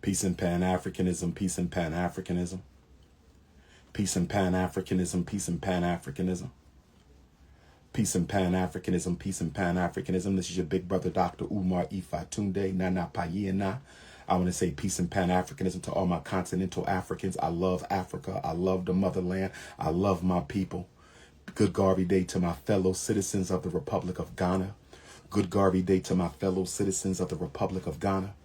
Peace and Pan-Africanism, peace and Pan-Africanism. Peace and Pan-Africanism, peace and Pan-Africanism. Peace and Pan-Africanism, peace and Pan-Africanism. This is your big brother, Dr. Umar Ifatunde, Nana Payena. I want to say peace and Pan-Africanism to all my continental Africans. I love Africa. I love the motherland. I love my people. Good Garvey Day to my fellow citizens of the Republic of Ghana. Good Garvey Day to my fellow citizens of the Republic of Ghana.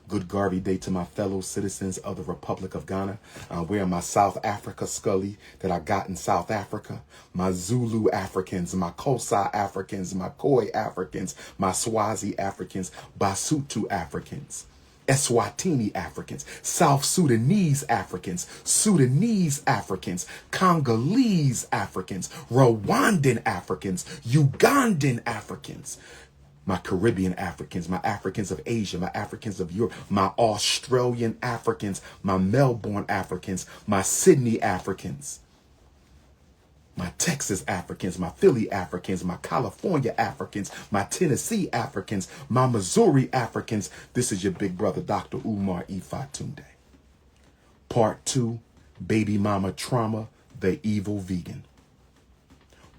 Good Garvey Day to my fellow citizens of the Republic of Ghana. I'm wearing my South Africa scully that I got in South Africa. My Zulu Africans, my Xhosa Africans, my Khoi Africans, my Swazi Africans, Basotho Africans, Eswatini Africans, South Sudanese Africans, Sudanese Africans, Congolese Africans, Rwandan Africans, Ugandan Africans, my Caribbean Africans, my Africans of Asia, my Africans of Europe, my Australian Africans, my Melbourne Africans, my Sydney Africans, my Texas Africans, my Philly Africans, my California Africans, my Tennessee Africans, my Missouri Africans. This is your big brother, Dr. Umar Ifatunde. Part 2, Baby Mama Trauma, the Evil Vegan.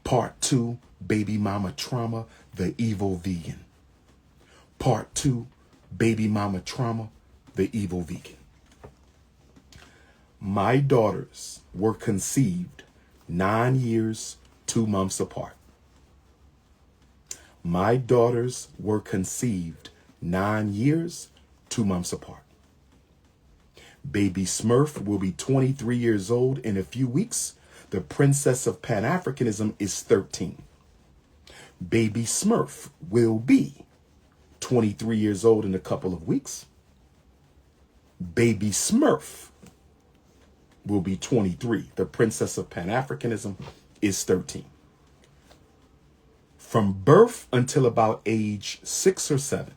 Part 2, Baby Mama Trauma, the Evil Vegan. Part 2, Baby Mama Trauma, the Evil Vegan. My daughters were conceived 9 years, 2 months apart. My daughters were conceived 9 years, 2 months apart. Baby Smurf will be 23 years old in a few weeks. The princess of Pan-Africanism is 13. Baby Smurf will be 23 years old in a couple of weeks. Baby Smurf will be 23. The princess of Pan-Africanism is 13. From birth until about age 6 or 7,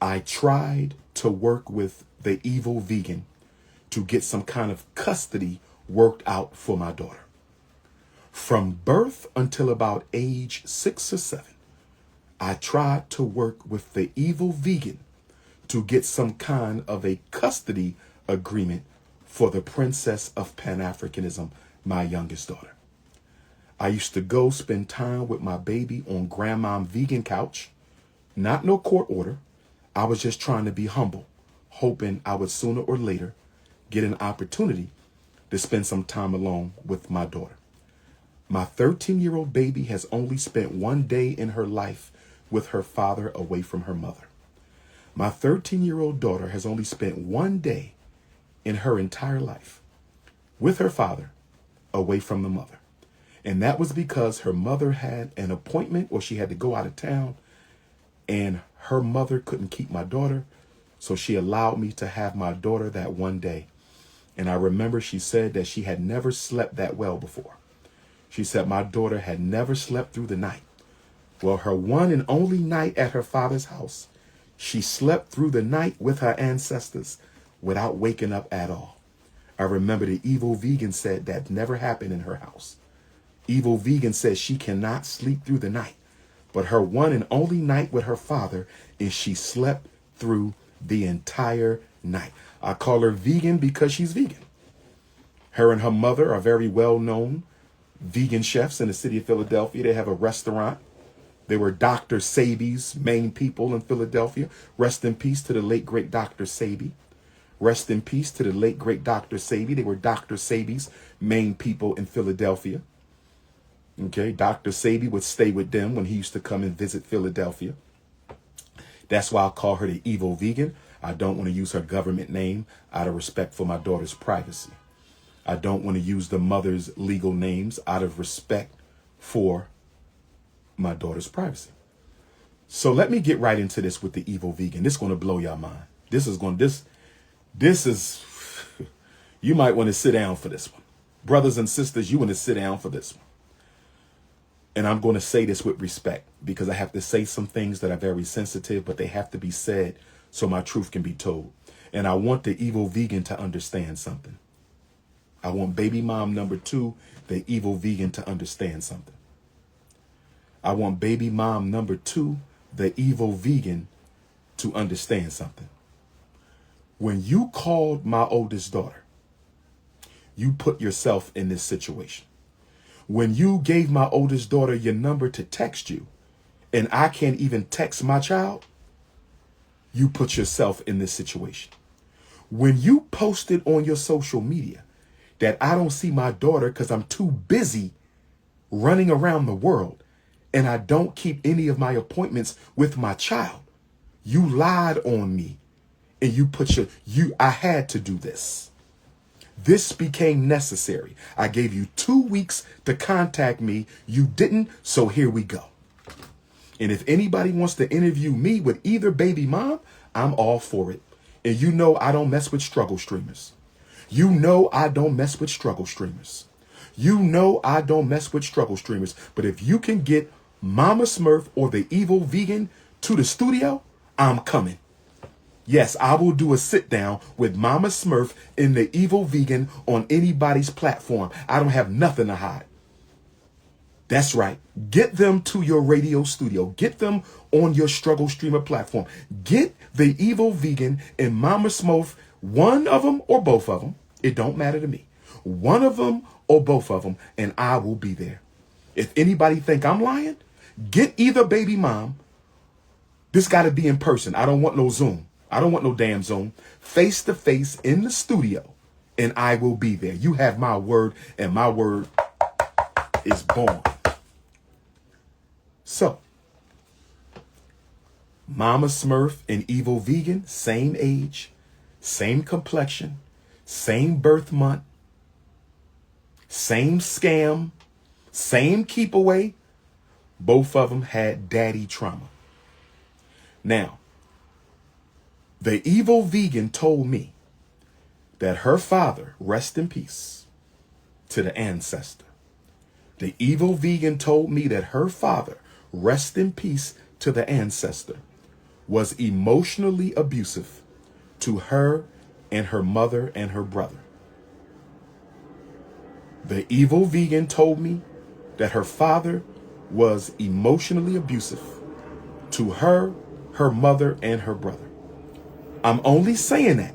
I tried to work with the evil vegan to get some kind of custody worked out for my daughter. From birth until about age 6 or 7, I tried to work with the evil vegan to get some kind of a custody agreement for the princess of Pan-Africanism, my youngest daughter. I used to go spend time with my baby on grandma's vegan couch. Not no court order. I was just trying to be humble, hoping I would sooner or later get an opportunity to spend some time alone with my daughter. My 13-year-old baby has only spent 1 day in her life with her father away from her mother. My 13-year-old daughter has only spent 1 day in her entire life with her father away from the mother. And that was because her mother had an appointment or she had to go out of town and her mother couldn't keep my daughter. So she allowed me to have my daughter that 1 day. And I remember she said that she had never slept that well before. She said my daughter had never slept through the night. Well, her one and only night at her father's house, she slept through the night with her ancestors without waking up at all. I remember the evil vegan said that never happened in her house. Evil vegan says she cannot sleep through the night, but her one and only night with her father is she slept through the entire night. I call her vegan because she's vegan. Her and her mother are very well-known vegan chefs in the city of Philadelphia. They have a restaurant. They were Dr. Sabi's main people in Philadelphia. Rest in peace to the late, great Dr. Sabi. Rest in peace to the late, great Dr. Sabi. They were Dr. Sabi's main people in Philadelphia. Okay, Dr. Sabi would stay with them when he used to come and visit Philadelphia. That's why I call her the evil vegan. I don't want to use her government name out of respect for my daughter's privacy. I don't want to use the mother's legal names out of respect for my daughter's privacy. So let me get right into this with the evil vegan. This is going to blow your mind. This is, you might want to sit down for this one. Brothers and sisters, you want to sit down for this one. And I'm going to say this with respect because I have to say some things that are very sensitive, but they have to be said so my truth can be told. And I want the evil vegan to understand something. I want baby mom number 2, the evil vegan, to understand something. I want baby mom number 2, the evil vegan, to understand something. When you called my oldest daughter, you put yourself in this situation. When you gave my oldest daughter your number to text you, and I can't even text my child, you put yourself in this situation. When you posted on your social media that I don't see my daughter because I'm too busy running around the world and I don't keep any of my appointments with my child, you lied on me and I had to do this. This became necessary. I gave you 2 weeks to contact me. You didn't, so here we go. And if anybody wants to interview me with either baby mom, I'm all for it. And you know I don't mess with struggle streamers. You know I don't mess with struggle streamers. You know I don't mess with struggle streamers. But if you can get Mama Smurf or the evil vegan to the studio, I'm coming. Yes, I will do a sit down with Mama Smurf and the evil vegan on anybody's platform. I don't have nothing to hide. That's right. Get them to your radio studio. Get them on your struggle streamer platform. Get the evil vegan and Mama Smurf, one of them or both of them. It don't matter to me. One of them or both of them, and I will be there. If anybody think I'm lying, get either baby mom. This got to be in person. I don't want no Zoom. I don't want no damn Zoom. Face to face in the studio, and I will be there. You have my word, and my word is born. So, Mama Smurf and evil vegan, same age, same complexion, same birth month, same scam, same keep away. Both of them had daddy trauma. Now, the evil vegan told me that her father, rest in peace, to the ancestor. The evil vegan told me that her father, rest in peace to the ancestor, was emotionally abusive to her and her mother and her brother. The evil vegan told me that her father was emotionally abusive to her, her mother, and her brother. I'm only saying that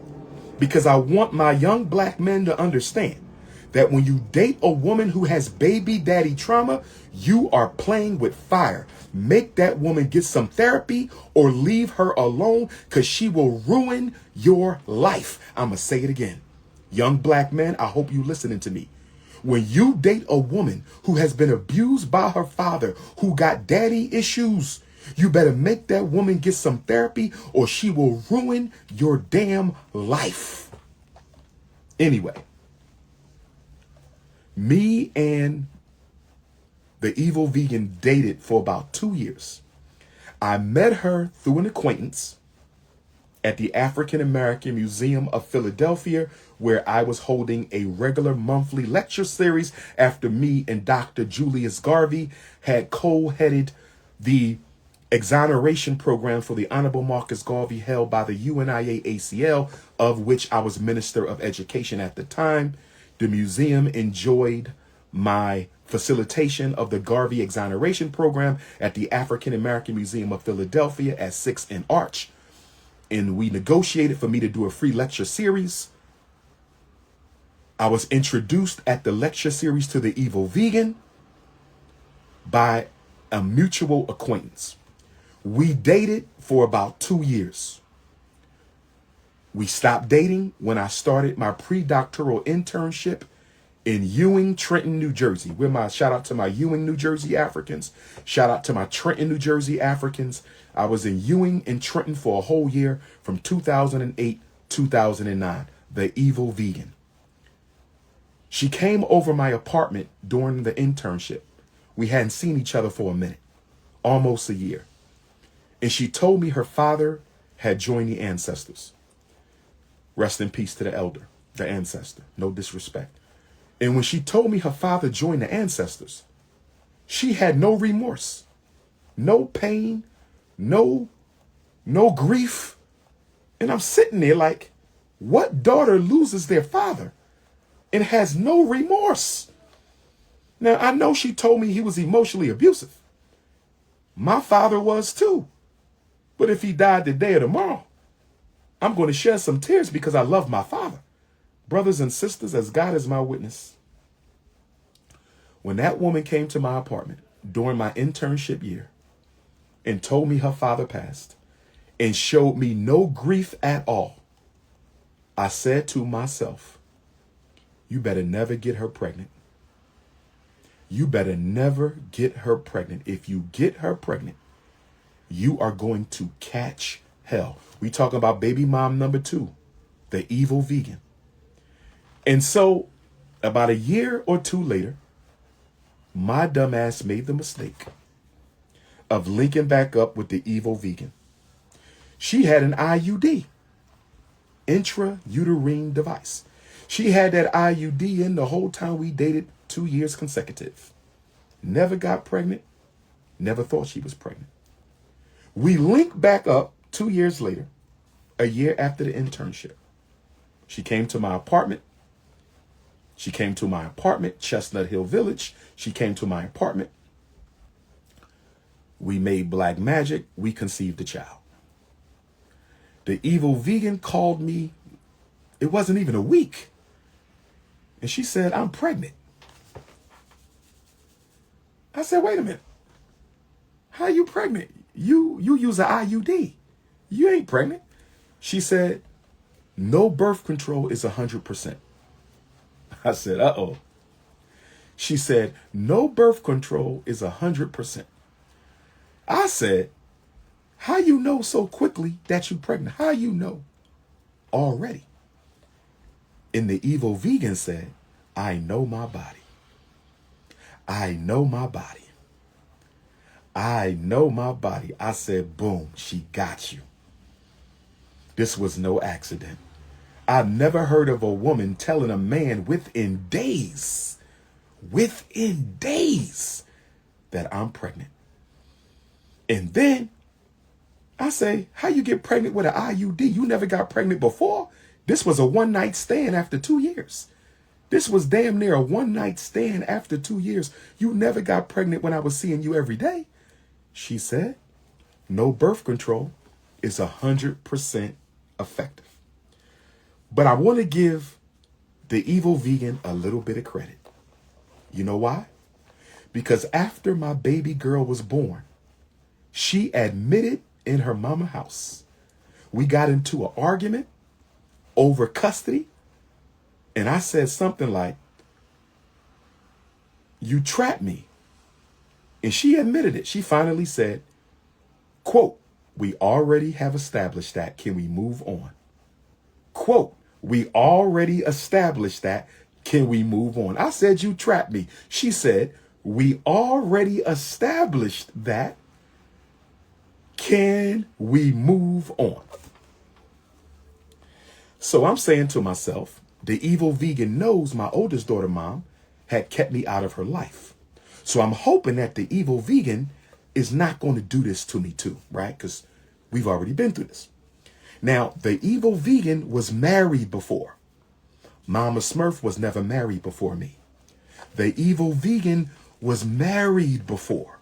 because I want my young black men to understand that when you date a woman who has baby daddy trauma, you are playing with fire. Make that woman get some therapy or leave her alone because she will ruin your life. I'm going to say it again. Young black men, I hope you listening to me. When you date a woman who has been abused by her father, who got daddy issues, you better make that woman get some therapy or she will ruin your damn life. Anyway, me and the evil vegan dated for about 2 years. I met her through an acquaintance at the African American Museum of Philadelphia, where I was holding a regular monthly lecture series after me and Dr. Julius Garvey had co-headed the exoneration program for the Honorable Marcus Garvey held by the UNIA-ACL, of which I was Minister of Education at the time. The museum enjoyed my facilitation of the Garvey exoneration program at the African American Museum of Philadelphia at 6th and Arch. And we negotiated for me to do a free lecture series. I was introduced at the lecture series to the evil vegan by a mutual acquaintance. We dated for about 2 years. We stopped dating when I started my pre-doctoral internship in Ewing, Trenton, New Jersey. Shout out to my Ewing, New Jersey Africans. Shout out to my Trenton, New Jersey Africans. I was in Ewing and Trenton for a whole year from 2008, 2009. The evil vegan. She came over my apartment during the internship. We hadn't seen each other for a minute, almost a year. And she told me her father had joined the ancestors. Rest in peace to the elder, the ancestor. No disrespect. And when she told me her father joined the ancestors, she had no remorse, no pain, no grief. And I'm sitting there like, what daughter loses their father and has no remorse? Now, I know she told me he was emotionally abusive. My father was too. But if he died today or tomorrow, I'm going to shed some tears because I love my father. Brothers and sisters, as God is my witness, when that woman came to my apartment during my internship year and told me her father passed and showed me no grief at all, I said to myself, you better never get her pregnant. You better never get her pregnant. If you get her pregnant, you are going to catch hell. We talking about baby mom number 2, the evil vegan. And so about a year or 2 later, my dumb ass made the mistake of linking back up with the evil vegan. She had an IUD, intrauterine device. She had that IUD in the whole time we dated, 2 years consecutive. Never got pregnant. Never thought she was pregnant. We linked back up 2 years later, a year after the internship. She came to my apartment. Chestnut Hill Village. She came to my apartment. We made black magic. We conceived a child. The evil vegan called me. It wasn't even a week. And she said, I'm pregnant. I said, wait a minute. How you pregnant? You use an IUD. You ain't pregnant. She said, no birth control is 100%. I said, uh-oh. She said, no birth control is 100%. I said, how you know so quickly that you pregnant? How you know already? And the evil vegan said, I know my body. I know my body. I know my body. I said, boom, she got you. This was no accident. I've never heard of a woman telling a man within days, that I'm pregnant. And then I say, how you get pregnant with an IUD? You never got pregnant before? This was a one-night stand after 2 years. This was damn near a one-night stand after 2 years. You never got pregnant when I was seeing you every day. She said, no birth control is 100% effective. But I want to give the evil vegan a little bit of credit. You know why? Because after my baby girl was born, she admitted in her mama house. We got into an argument over custody. And I said something like, you trapped me. And she admitted it. She finally said, quote, we already have established that. Can we move on? Quote, we already established that. Can we move on? I said, you trapped me. She said, we already established that. Can we move on? So I'm saying to myself, the evil vegan knows my oldest daughter, mom, had kept me out of her life. So I'm hoping that the evil vegan is not going to do this to me too, right? Because we've already been through this. Now, the evil vegan was married before. Mama Smurf was never married before me. The evil vegan was married before.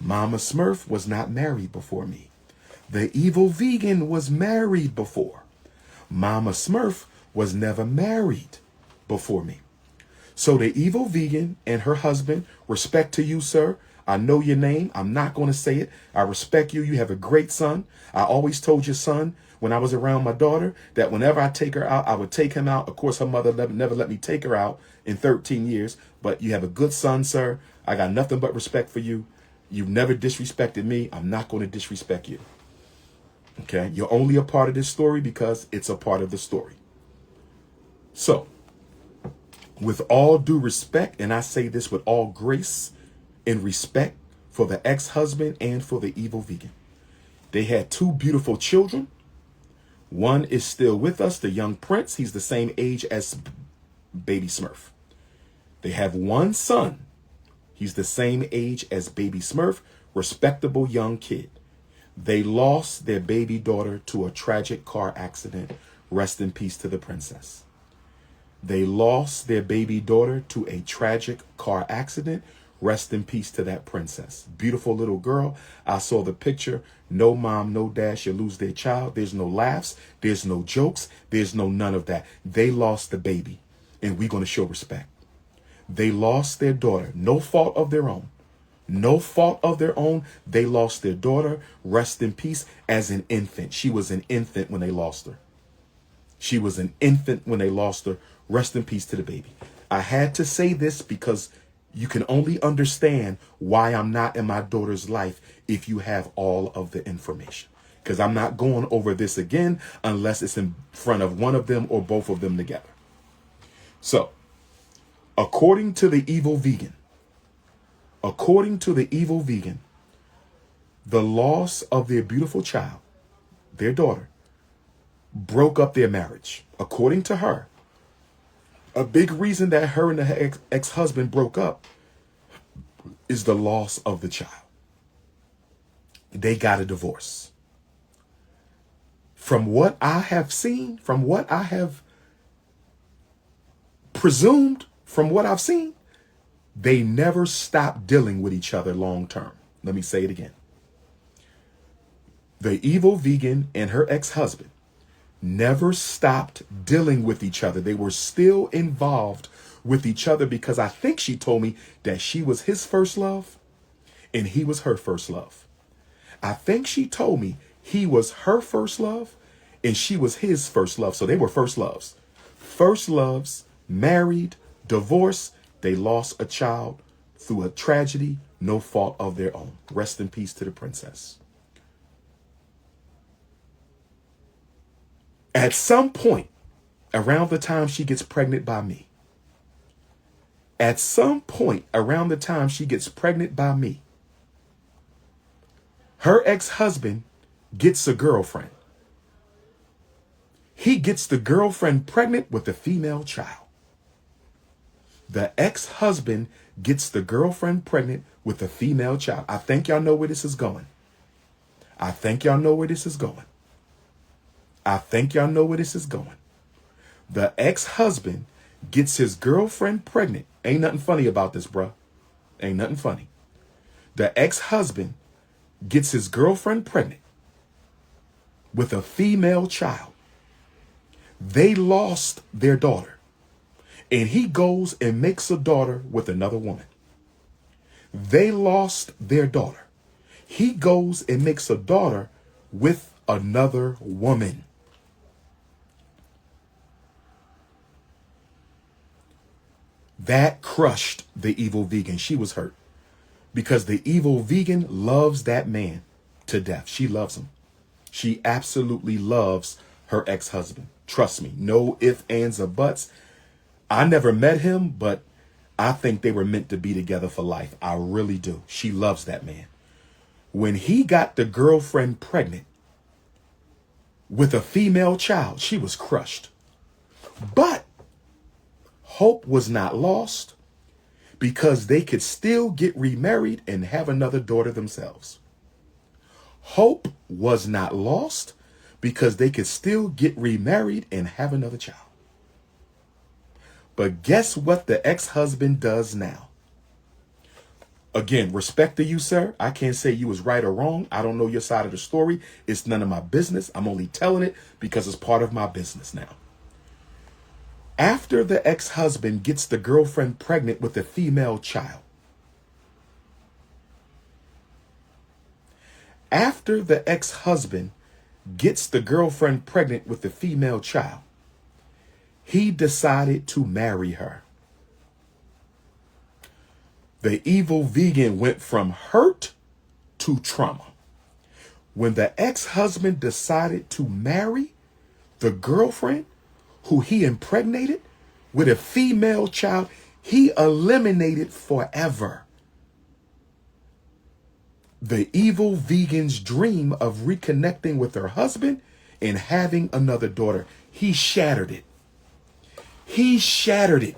Mama Smurf was not married before me. The evil vegan was married before. Mama Smurf was never married before me. So the evil vegan and her husband, respect to you, sir. I know your name. I'm not going to say it. I respect you. You have a great son. I always told your son when I was around my daughter that whenever I take her out, I would take him out. Of course, her mother never let me take her out in 13 years. But you have a good son, sir. I got nothing but respect for you. You've never disrespected me. I'm not going to disrespect you. Okay? You're only a part of this story because it's a part of the story. So, with all due respect, and I say this with all grace and respect for the ex-husband and for the evil vegan. They had 2 beautiful children. One is still with us, the young prince. He's the same age as baby Smurf. They have 1 son. He's the same age as baby Smurf, respectable young kid. They lost their baby daughter to a tragic car accident. Rest in peace to the princess. They lost their baby daughter to a tragic car accident. Rest in peace to that princess. Beautiful little girl. I saw the picture. No mom, no dad should lose their child. There's no laughs. There's no jokes. There's no none of that. They lost the baby, and we're going to show respect. They lost their daughter. No fault of their own. No fault of their own. They lost their daughter. Rest in peace as an infant. She was an infant when they lost her. She was an infant when they lost her. Rest in peace to the baby. I had to say this because you can only understand why I'm not in my daughter's life if you have all of the information. Because I'm not going over this again unless it's in front of one of them or both of them together. So, according to the evil vegan, the loss of their beautiful child, their daughter, broke up their marriage. According to her, a big reason that her and her ex-husband broke up is the loss of the child. They got a divorce. From what I have seen, from what I have presumed, from what I've seen, they never stopped dealing with each other long term. Let me say it again. The evil vegan and her ex-husband never stopped dealing with each other. They were still involved with each other because I think she told me that she was his first love and he was her first love. I think she told me he was her first love and she was his first love. So they were first loves. First loves, married, divorced. They lost a child through a tragedy, no fault of their own. Rest in peace to the princess. At some point, around the time she gets pregnant by me, her ex-husband gets a girlfriend. He gets the girlfriend pregnant with a female child. The ex-husband gets the girlfriend pregnant with a female child. I think y'all know where this is going. The ex-husband gets his girlfriend pregnant. Ain't nothing funny about this, bruh. Ain't nothing funny. The ex-husband gets his girlfriend pregnant with a female child. They lost their daughter. And he goes and makes a daughter with another woman. They lost their daughter. He goes and makes a daughter with another woman. That crushed the evil vegan. She was hurt because the evil vegan loves that man to death. She loves him. She absolutely loves her ex-husband. Trust me. No ifs, ands, or buts. I never met him, but I think they were meant to be together for life. I really do. She loves that man. When he got the girlfriend pregnant with a female child, she was crushed. But hope was not lost because they could still get remarried and have another daughter themselves. Hope was not lost because they could still get remarried and have another child. But guess what the ex-husband does now? Again, respect to you, sir. I can't say you was right or wrong. I don't know your side of the story. It's none of my business. I'm only telling it because it's part of my business now. After the ex-husband gets the girlfriend pregnant with a female child, he decided to marry her. The evil vegan went from hurt to trauma. When the ex-husband decided to marry the girlfriend who he impregnated with a female child, he eliminated forever the evil vegan's dream of reconnecting with her husband and having another daughter. He shattered it. He shattered it.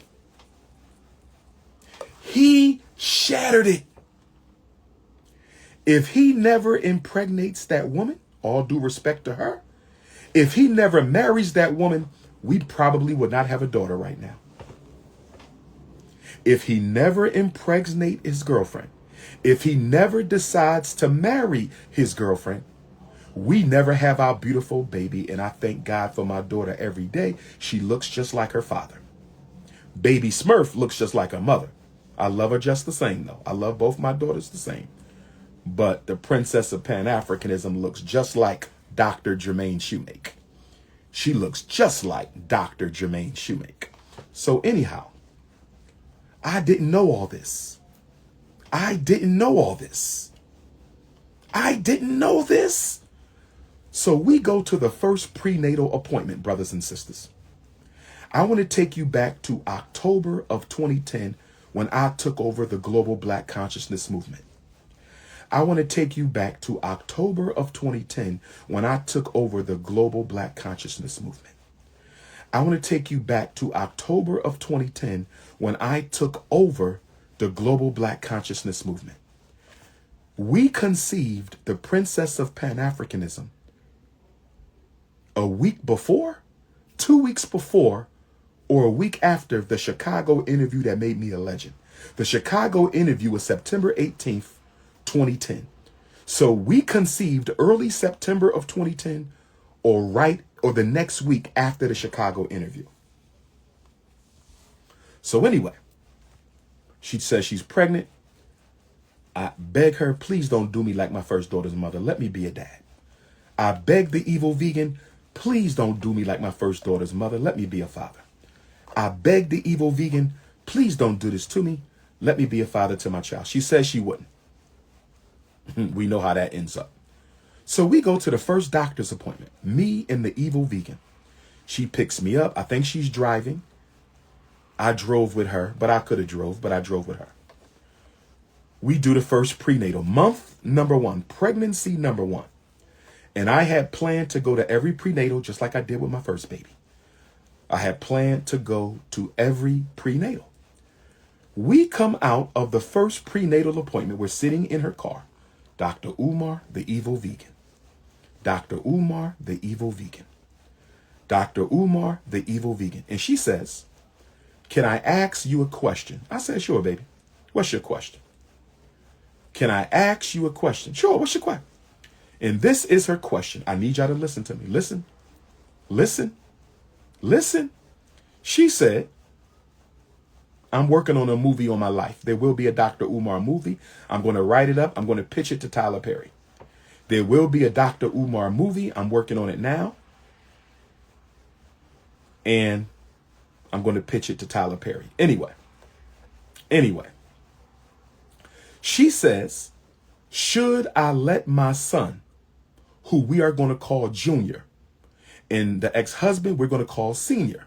If he never impregnates that woman, all due respect to her, if he never marries that woman, we probably would not have a daughter right now. if he never impregnate his girlfriend, if he never decides to marry his girlfriend, we never have our beautiful baby. And I thank God for my daughter every day. She looks just like her father. Baby Smurf looks just like her mother. I love her just the same, though. I love both my daughters the same. But the princess of Pan-Africanism looks just like Dr. Jermaine Shoemake. She looks just like Dr. Jermaine Shoemake. So anyhow, I didn't know all this. I didn't know all this. I didn't know this. So we go to the first prenatal appointment, brothers and sisters. I want to take you back to October of 2010 when I took over the global Black consciousness movement. I want to take you back to October of 2010 when I took over the global Black consciousness movement. I want to take you back to October of 2010 when I took over the global Black consciousness movement. We conceived the princess of Pan-Africanism a week before, 2 weeks before, or a week after the Chicago interview that made me a legend. The Chicago interview was September 18th, 2010. So we conceived early September of 2010 or the next week after the Chicago interview. So anyway, she says she's pregnant. I beg her, please don't do me like my first daughter's mother. Let me be a dad. I beg the evil vegan, please don't do me like my first daughter's mother. Let me be a father. I beg the evil vegan, please don't do this to me. Let me be a father to my child. She says she wouldn't. We know how that ends up. So we go to the first doctor's appointment, me and the evil vegan. She picks me up. I think she's driving. I drove with her, but I could have drove, but I drove with her. We do the first prenatal, month number 1, pregnancy number 1. And I had planned to go to every prenatal just like I did with my first baby. I had planned to go to every prenatal. We come out of the first prenatal appointment. We're sitting in her car. Dr. Umar, the evil vegan. Dr. Umar, the evil vegan. Dr. Umar, the evil vegan. And she says, can I ask you a question? I said, sure, baby. What's your question? Can I ask you a question? Sure, what's your question? And this is her question. I need y'all to listen to me. Listen, listen, listen. She said, I'm working on a movie on my life. There will be a Dr. Umar movie. I'm going to write it up. I'm going to pitch it to Tyler Perry. There will be a Dr. Umar movie. I'm working on it now. And I'm going to pitch it to Tyler Perry. Anyway. She says, should I let my son, who we are going to call Junior, and the ex-husband we're going to call Senior.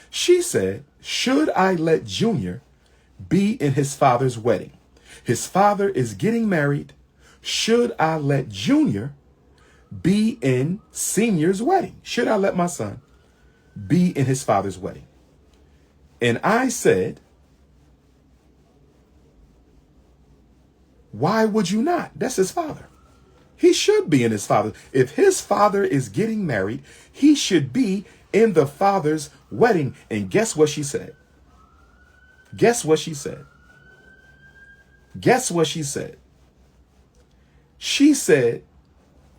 She said, should I let Junior be in his father's wedding? His father is getting married. Should I let Junior be in Senior's wedding? Should I let my son be in his father's wedding? And I said, why would you not? That's his father. He should be in his father. If his father is getting married, he should be in the father's wedding. And guess what she said? Guess what she said? Guess what she said? She said,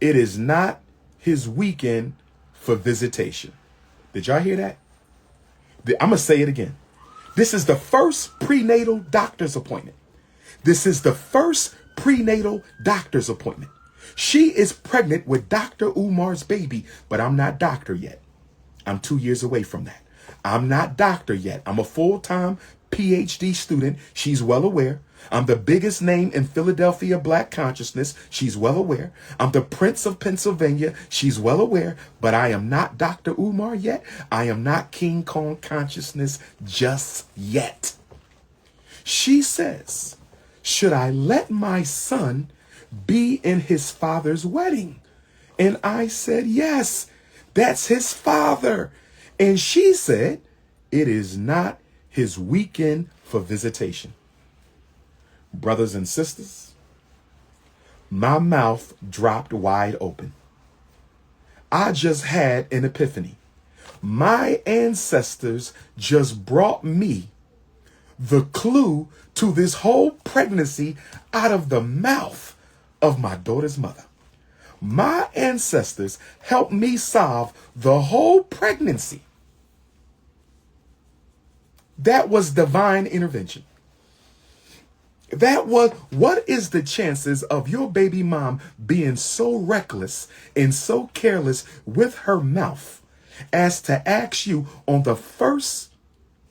it is not his weekend for visitation. Did y'all hear that? I'm going to say it again. This is the first prenatal doctor's appointment. This is the first prenatal doctor's appointment. She is pregnant with Dr. Umar's baby, but I'm not doctor yet. I'm 2 years away from that. I'm not doctor yet. I'm a full-time PhD student. She's well aware. I'm the biggest name in Philadelphia Black consciousness. She's well aware. I'm the Prince of Pennsylvania. She's well aware. But I am not Dr. Umar yet. I am not King Kong consciousness just yet. She says, should I let my son be in his father's wedding? And I said, yes, that's his father. And she said, it is not his weekend for visitation. Brothers and sisters, my mouth dropped wide open. I just had an epiphany. My ancestors just brought me the clue to this whole pregnancy out of the mouth of my daughter's mother. My ancestors helped me solve the whole pregnancy. That was divine intervention. What is the chances of your baby mom being so reckless and so careless with her mouth as to ask you on the first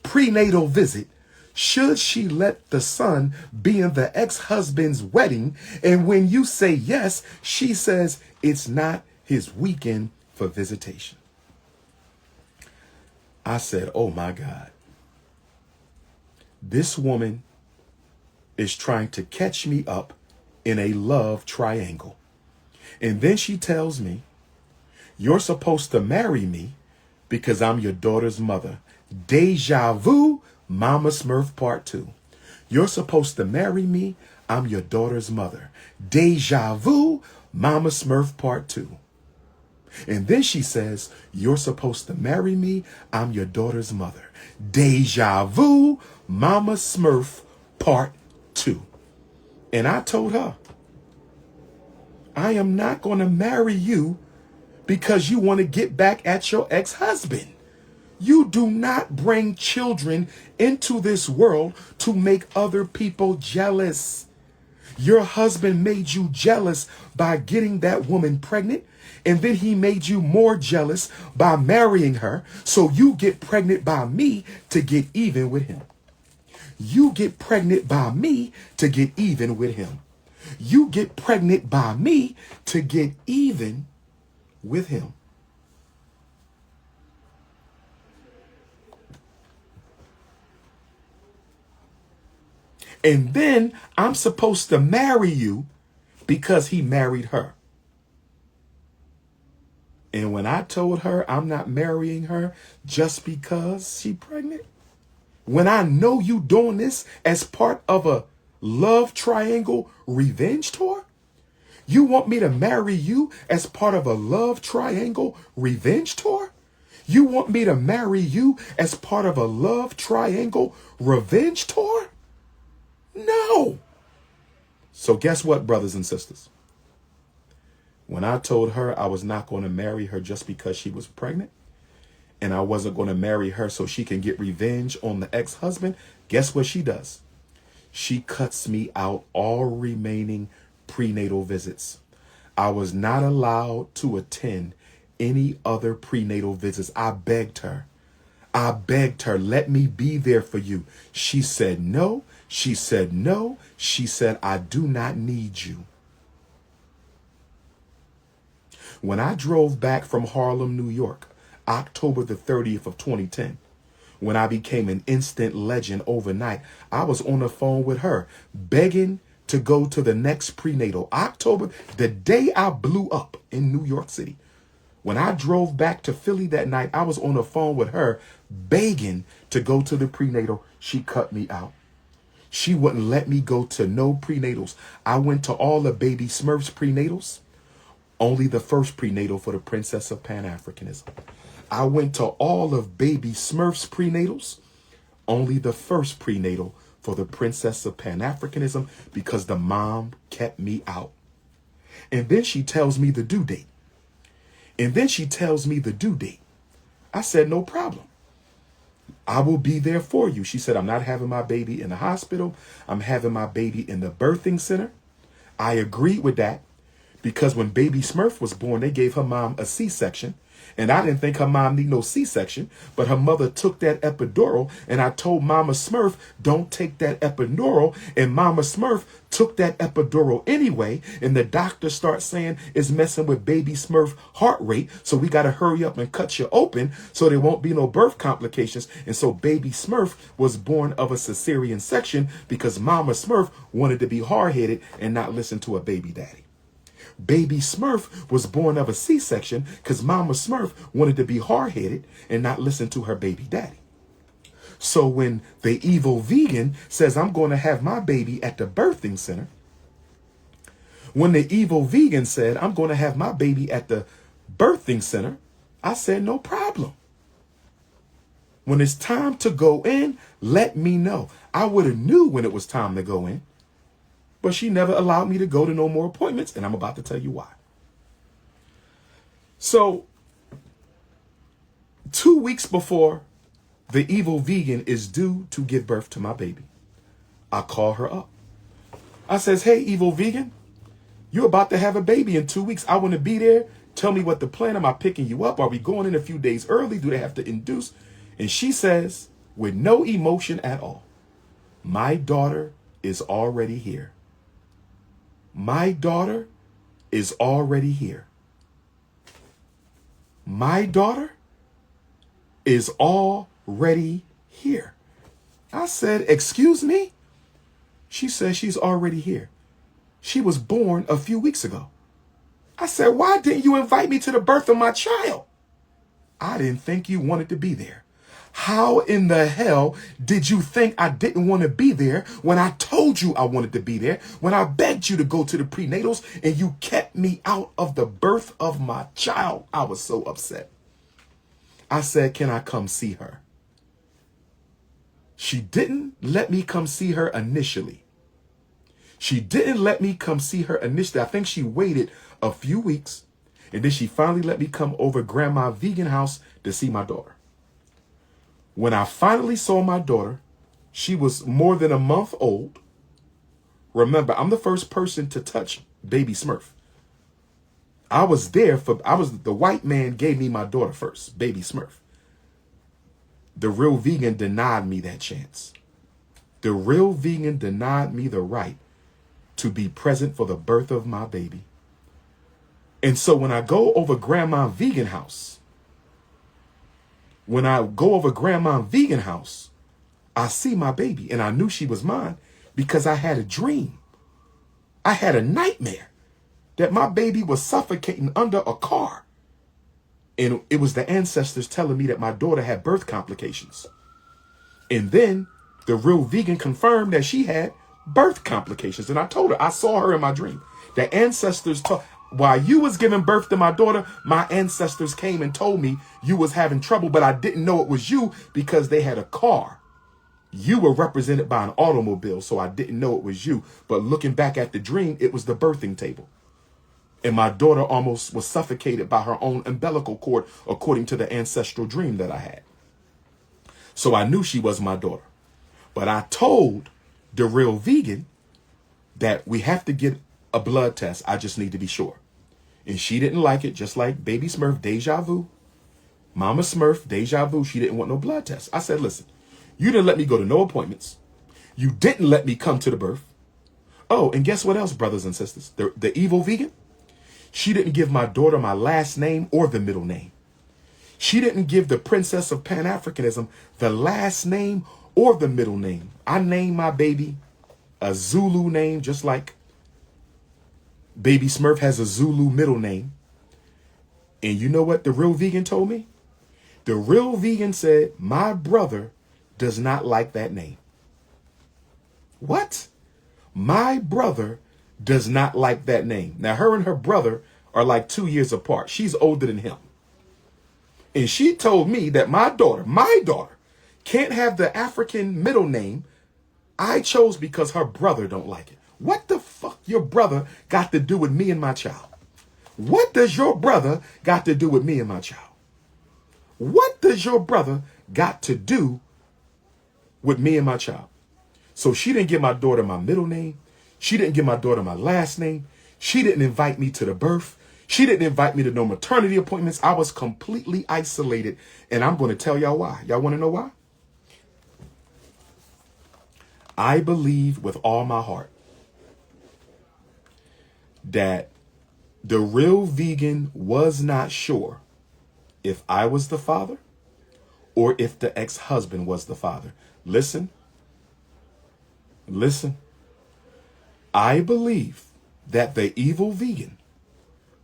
prenatal visit, should she let the son be in the ex-husband's wedding? And when you say yes, she says it's not his weekend for visitation. I said, oh my God, this woman is trying to catch me up in a love triangle. And then she tells me, you're supposed to marry me because I'm your daughter's mother. Deja vu, Mama Smurf Part 2. You're supposed to marry me. I'm your daughter's mother. Deja vu, Mama Smurf Part 2. And then she says, you're supposed to marry me. I'm your daughter's mother. Deja vu, Mama Smurf Part 2. And I told her, I am not going to marry you because you want to get back at your ex-husband. You do not bring children into this world to make other people jealous. Your husband made you jealous by getting that woman pregnant, and then he made you more jealous by marrying her, so you get pregnant by me to get even with him. You get pregnant by me to get even with him. You get pregnant by me to get even with him. And then I'm supposed to marry you because he married her. And when I told her I'm not marrying her just because she's pregnant, when I know you doing this as part of a love triangle revenge tour, you want me to marry you as part of a love triangle revenge tour? You want me to marry you as part of a love triangle revenge tour? No. So guess what, brothers and sisters? When I told her I was not going to marry her just because she was pregnant, and I wasn't going to marry her so she can get revenge on the ex-husband, guess what she does? She cuts me out all remaining prenatal visits. I was not allowed to attend any other prenatal visits. I begged her, let me be there for you. She said no. She said no. She said, I do not need you. When I drove back from Harlem, New York, October the 30th of 2010, when I became an instant legend overnight, I was on the phone with her begging to go to the next prenatal. October, the day I blew up in New York City. When I drove back to Philly that night, I was on the phone with her begging to go to the prenatal. She cut me out. She wouldn't let me go to no prenatals. I went to all the baby Smurfs prenatals. Only the first prenatal for the Princess of Pan-Africanism. I went to all of baby Smurfs prenatals. Only the first prenatal for the Princess of Pan-Africanism, because the mom kept me out. And then she tells me the due date. I said, no problem. I will be there for you. She said, I'm not having my baby in the hospital. I'm having my baby in the birthing center. I agreed with that because when baby Smurf was born, they gave her mom a C-section. And I didn't think her mom need no C-section, but her mother took that epidural, and I told Mama Smurf, don't take that epidural, and Mama Smurf took that epidural anyway, and the doctor starts saying it's messing with baby Smurf heart rate, so we got to hurry up and cut you open so there won't be no birth complications. And so baby Smurf was born of a cesarean section because Mama Smurf wanted to be hard-headed and not listen to her baby daddy. Baby Smurf was born of a C-section because Mama Smurf wanted to be hard-headed and not listen to her baby daddy. So when the evil vegan says, I'm going to have my baby at the birthing center, when the evil vegan said, I'm going to have my baby at the birthing center, I said, no problem. When it's time to go in, let me know. I would have knew when it was time to go in, but she never allowed me to go to no more appointments, and I'm about to tell you why. So 2 weeks before the evil vegan is due to give birth to my baby, I call her up. I says, hey, evil vegan, you're about to have a baby in 2 weeks. I want to be there. Tell me what the plan. Am I picking you up? Are we going in a few days early? Do they have to induce? And she says, with no emotion at all, my daughter is already here. My daughter is already here. My daughter is already here. I said, excuse me? She says she's already here. She was born a few weeks ago. I said, why didn't you invite me to the birth of my child? I didn't think you wanted to be there. How in the hell did you think I didn't want to be there when I told you I wanted to be there, when I begged you to go to the prenatals and you kept me out of the birth of my child? I was so upset. I said, can I come see her? She didn't let me come see her initially. She didn't let me come see her initially. I think she waited a few weeks, and then she finally let me come over Grandma Vegan house to see my daughter. When I finally saw my daughter, she was more than a month old. Remember, I'm the first person to touch baby Smurf. The white man gave me my daughter first, baby Smurf. The real vegan denied me that chance. The real vegan denied me the right to be present for the birth of my baby. And so when I go over Grandma Vegan house, I see my baby, and I knew she was mine because I had a dream. I had a nightmare that my baby was suffocating under a car. And it was the ancestors telling me that my daughter had birth complications. And then the real vegan confirmed that she had birth complications. And I told her, I saw her in my dream. The ancestors while you was giving birth to my daughter, my ancestors came and told me you was having trouble, but I didn't know it was you because they had a car. You were represented by an automobile, so I didn't know it was you. But looking back at the dream, it was the birthing table. And my daughter almost was suffocated by her own umbilical cord, according to the ancestral dream that I had. So I knew she was my daughter. But I told the real vegan that we have to get a blood test. I just need to be sure. And she didn't like it, just like baby Smurf, deja vu. Mama Smurf, deja vu. She didn't want no blood test. I said, listen, you didn't let me go to no appointments. You didn't let me come to the birth. Oh, and guess what else, brothers and sisters? The evil vegan, she didn't give my daughter my last name or the middle name. She didn't give the princess of Pan-Africanism the last name or the middle name. I named my baby a Zulu name, just like baby Smurf has a Zulu middle name. And you know what the real vegan told me? The real vegan said, my brother does not like that name. What? My brother does not like that name. Now, her and her brother are like 2 years apart. She's older than him. And she told me that my daughter, can't have the African middle name I chose because her brother don't like it. What the fuck your brother got to do with me and my child? What does your brother got to do with me and my child? What does your brother got to do with me and my child? So she didn't give my daughter my middle name. She didn't give my daughter my last name. She didn't invite me to the birth. She didn't invite me to no maternity appointments. I was completely isolated. And I'm going to tell y'all why. Y'all want to know why? I believe with all my heart that the real vegan was not sure if I was the father or if the ex-husband was the father. Listen. I believe that the evil vegan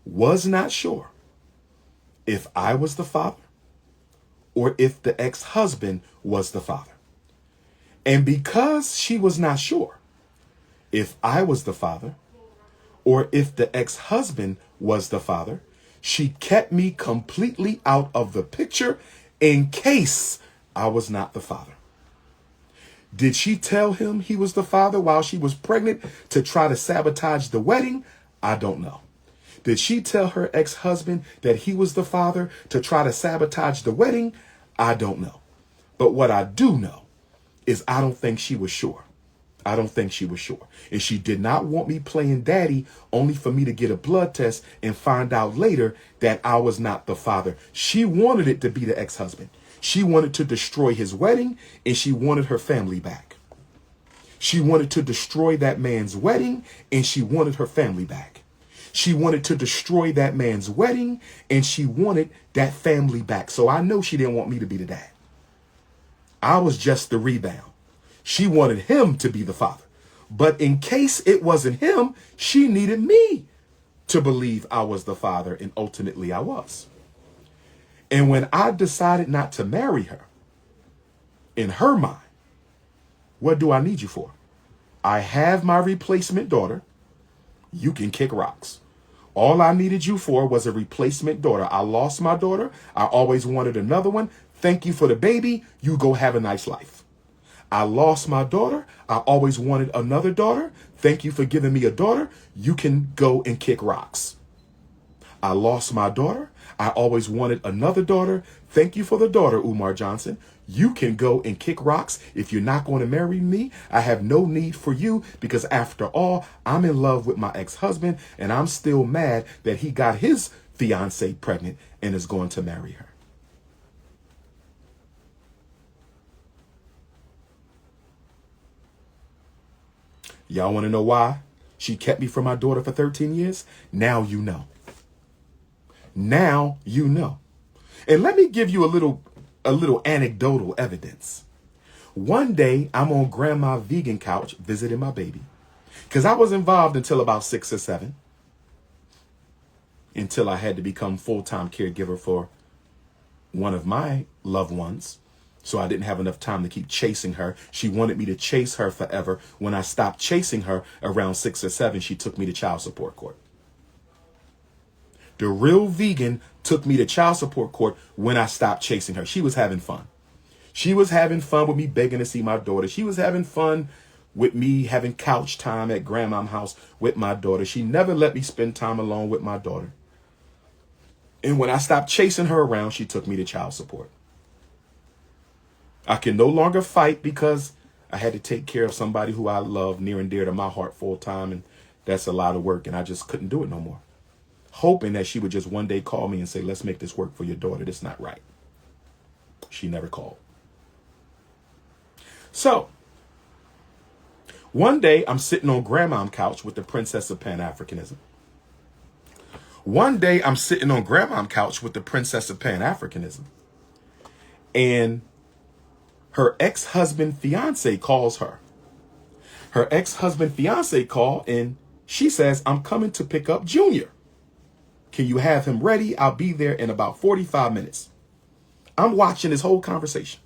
was not sure if I was the father or if the ex-husband was the father. And because she was not sure if I was the father or if the ex-husband was the father, she kept me completely out of the picture in case I was not the father. Did she tell him he was the father while she was pregnant to try to sabotage the wedding? I don't know. Did she tell her ex-husband that he was the father to try to sabotage the wedding? I don't know. But what I do know is I don't think she was sure. I don't think she was sure. And she did not want me playing daddy only for me to get a blood test and find out later that I was not the father. She wanted it to be the ex-husband. She wanted to destroy his wedding, and she wanted her family back. She wanted to destroy that man's wedding, and she wanted her family back. She wanted to destroy that man's wedding, and she wanted that family back. So I know she didn't want me to be the dad. I was just the rebound. She wanted him to be the father. But in case it wasn't him, she needed me to believe I was the father, and ultimately I was. And when I decided not to marry her, in her mind, what do I need you for? I have my replacement daughter. You can kick rocks. All I needed you for was a replacement daughter. I lost my daughter. I always wanted another one. Thank you for the baby. You go have a nice life. I lost my daughter. I always wanted another daughter. Thank you for giving me a daughter. You can go and kick rocks. I lost my daughter. I always wanted another daughter. Thank you for the daughter, Umar Johnson. You can go and kick rocks. If you're not going to marry me, I have no need for you, because after all, I'm in love with my ex-husband, and I'm still mad that he got his fiancée pregnant and is going to marry her. Y'all want to know why she kept me from my daughter for 13 years? Now you know. Now you know. And let me give you a little anecdotal evidence. One day, I'm on grandma's vegan couch visiting my baby, because I was involved until about 6 or 7, until I had to become full-time caregiver for one of my loved ones. So I didn't have enough time to keep chasing her. She wanted me to chase her forever. When I stopped chasing her around 6 or 7, she took me to child support court. The real vegan took me to child support court when I stopped chasing her. She was having fun. She was having fun with me begging to see my daughter. She was having fun with me having couch time at grandma's house with my daughter. She never let me spend time alone with my daughter. And when I stopped chasing her around, she took me to child support. I can no longer fight because I had to take care of somebody who I love near and dear to my heart full time. And that's a lot of work. And I just couldn't do it no more. Hoping that she would just one day call me and say, let's make this work for your daughter. That's not right. She never called. So one day I'm sitting on grandma's couch with the princess of Pan-Africanism. One day I'm sitting on grandma's couch with the princess of Pan-Africanism. And her ex-husband fiance calls her. Her ex-husband fiance call, and she says, I'm coming to pick up Junior. Can you have him ready? I'll be there in about 45 minutes. I'm watching this whole conversation.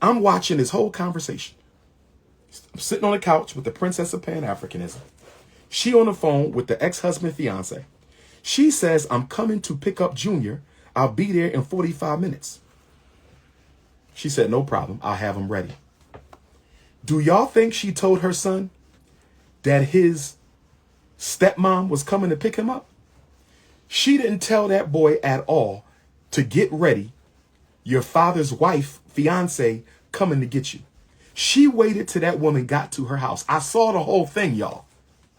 I'm sitting on the couch with the princess of Pan-Africanism. She on the phone with the ex-husband fiance. She says, I'm coming to pick up Junior. I'll be there in 45 minutes. She said, no problem. I'll have him ready. Do y'all think she told her son that his stepmom was coming to pick him up? She didn't tell that boy at all to get ready. Your father's wife, fiance, coming to get you. She waited till that woman got to her house. I saw the whole thing, y'all.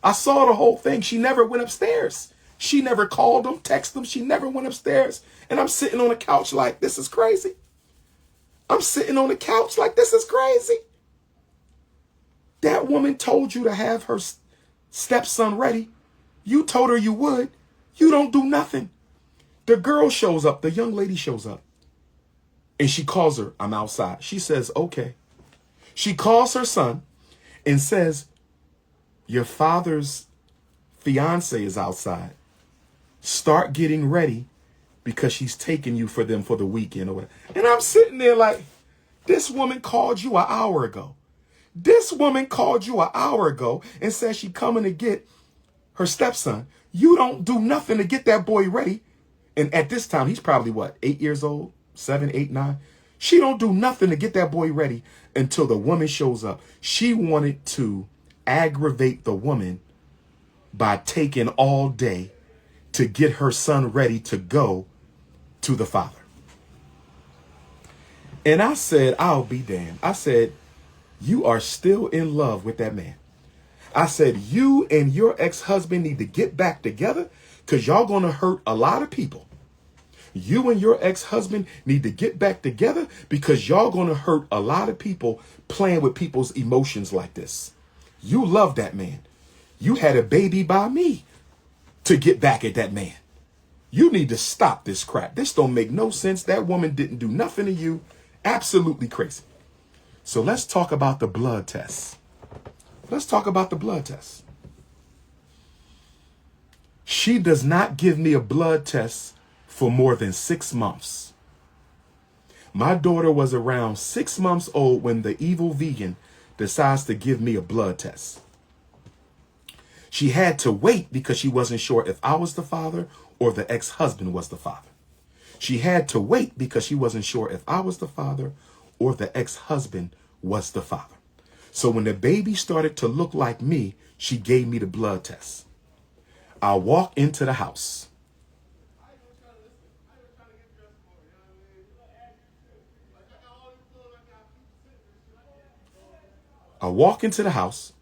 I saw the whole thing. She never went upstairs. She never called him, texted him. She never went upstairs. And I'm sitting on the couch like, this is crazy. I'm sitting on the couch like, this is crazy. That woman told you to have her stepson ready. You told her you would. You don't do nothing. The girl shows up. The young lady shows up. And she calls her. I'm outside. She says, okay. She calls her son and says, your father's fiance is outside. Start getting ready because she's taking you for them for the weekend or whatever. And I'm sitting there like, this woman called you an hour ago. This woman called you an hour ago and said she coming to get her stepson. You don't do nothing to get that boy ready. And at this time, he's probably what, 8 years old, 7, 8, 9. She don't do nothing to get that boy ready until the woman shows up. She wanted to aggravate the woman by taking all day to get her son ready to go to the father. And I said, I'll be damned. I said, you are still in love with that man. I said, you and your ex-husband need to get back together because y'all going to hurt a lot of people. You and your ex-husband need to get back together because y'all going to hurt a lot of people playing with people's emotions like this. You love that man. You had a baby by me to get back at that man. You need to stop this crap. This don't make no sense. That woman didn't do nothing to you. Absolutely crazy. So let's talk about the blood test. Let's talk about the blood test. She does not give me a blood test for more than 6 months. My daughter was around 6 months old when the evil vegan decides to give me a blood test. She had to wait because she wasn't sure if I was the father or the ex-husband was the father. She had to wait because she wasn't sure if I was the father or the ex-husband was the father. So when the baby started to look like me, she gave me the blood test. I walk into the house. I walk into the house.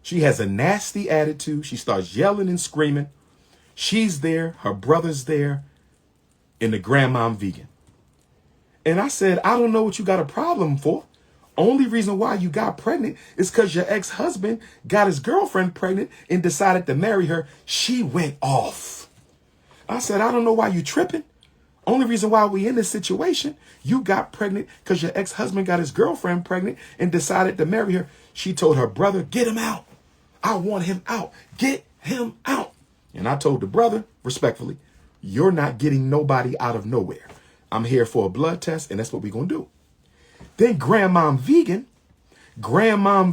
She has a nasty attitude. She starts yelling and screaming. She's there. Her brother's there. And the grandmom vegan. And I said, I don't know what you got a problem for. Only reason why you got pregnant is because your ex-husband got his girlfriend pregnant and decided to marry her. She went off. I said, I don't know why you tripping. Only reason why we in this situation, you got pregnant because your ex-husband got his girlfriend pregnant and decided to marry her. She told her brother, get him out. I want him out. Get him out. And I told the brother, respectfully, you're not getting nobody out of nowhere. I'm here for a blood test, and that's what we're going to do. Then grandmom